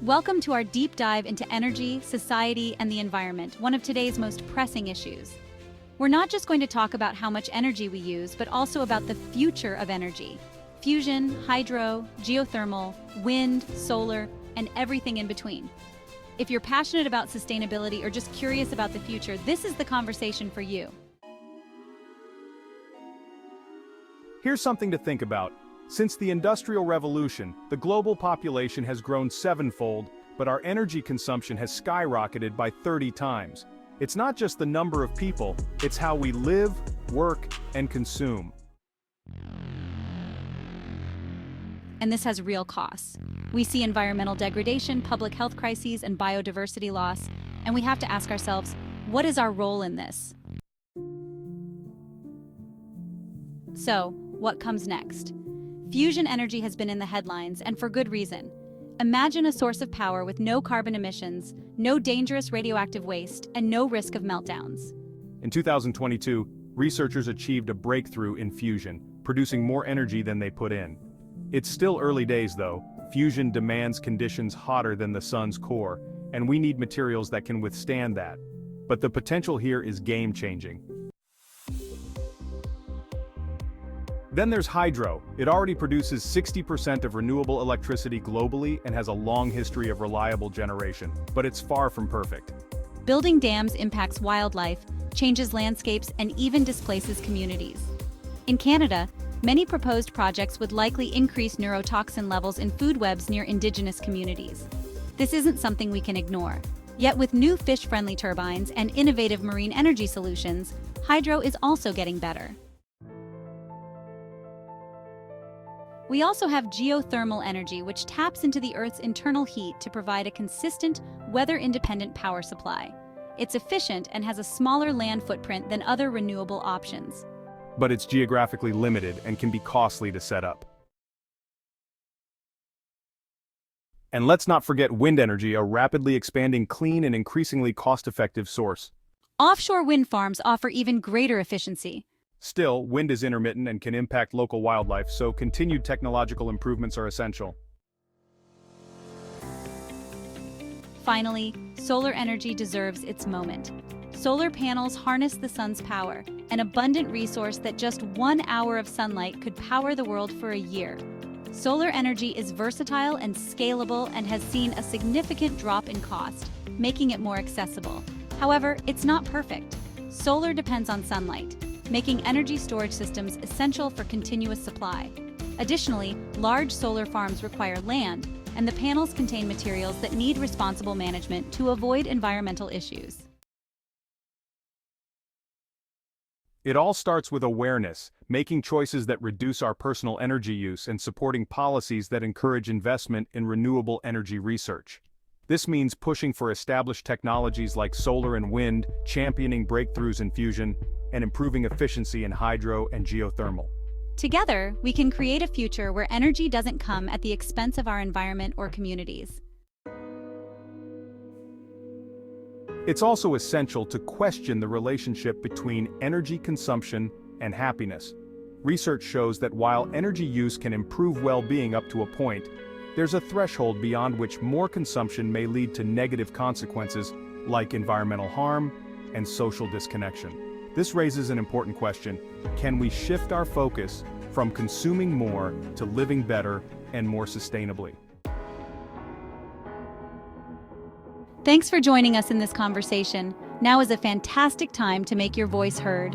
Welcome to our deep dive into energy, society, and the environment, one of today's most pressing issues. We're not just going to talk about how much energy we use, but also about the future of energy. Fusion, hydro, geothermal, wind, solar, and everything in between. If you're passionate about sustainability or just curious about the future, this is the conversation for you. Here's something to think about. Since the Industrial Revolution, the global population has grown sevenfold, but our energy consumption has skyrocketed by 30 times. It's not just the number of people, it's how we live, work, and consume. And this has real costs. We see environmental degradation, public health crises, and biodiversity loss, and we have to ask ourselves, what is our role in this? So, what comes next? Fusion energy has been in the headlines, and for good reason. Imagine a source of power with no carbon emissions, no dangerous radioactive waste, and no risk of meltdowns. In 2022, researchers achieved a breakthrough in fusion, producing more energy than they put in. It's still early days though. Fusion demands conditions hotter than the sun's core, and we need materials that can withstand that. But the potential here is game-changing. Then there's hydro. It already produces 60% of renewable electricity globally and has a long history of reliable generation, but it's far from perfect. Building dams impacts wildlife, changes landscapes, and even displaces communities. In Canada, many proposed projects would likely increase neurotoxin levels in food webs near Indigenous communities. This isn't something we can ignore. Yet with new fish-friendly turbines and innovative marine energy solutions, hydro is also getting better. We also have geothermal energy, which taps into the Earth's internal heat to provide a consistent, weather-independent power supply. It's efficient and has a smaller land footprint than other renewable options. But it's geographically limited and can be costly to set up. And let's not forget wind energy, a rapidly expanding, clean, and increasingly cost-effective source. Offshore wind farms offer even greater efficiency. Still, wind is intermittent and can impact local wildlife, so continued technological improvements are essential. Finally, solar energy deserves its moment. Solar panels harness the sun's power, an abundant resource that just 1 hour of sunlight could power the world for a year. Solar energy is versatile and scalable and has seen a significant drop in cost, making it more accessible. However, it's not perfect. Solar depends on sunlight, making energy storage systems essential for continuous supply. Additionally, large solar farms require land, and the panels contain materials that need responsible management to avoid environmental issues. It all starts with awareness, making choices that reduce our personal energy use and supporting policies that encourage investment in renewable energy research. This means pushing for established technologies like solar and wind, championing breakthroughs in fusion, and improving efficiency in hydro and geothermal. Together, we can create a future where energy doesn't come at the expense of our environment or communities. It's also essential to question the relationship between energy consumption and happiness. Research shows that while energy use can improve well-being up to a point, there's a threshold beyond which more consumption may lead to negative consequences like environmental harm and social disconnection. This raises an important question: can we shift our focus from consuming more to living better and more sustainably? Thanks for joining us in this conversation. Now is a fantastic time to make your voice heard.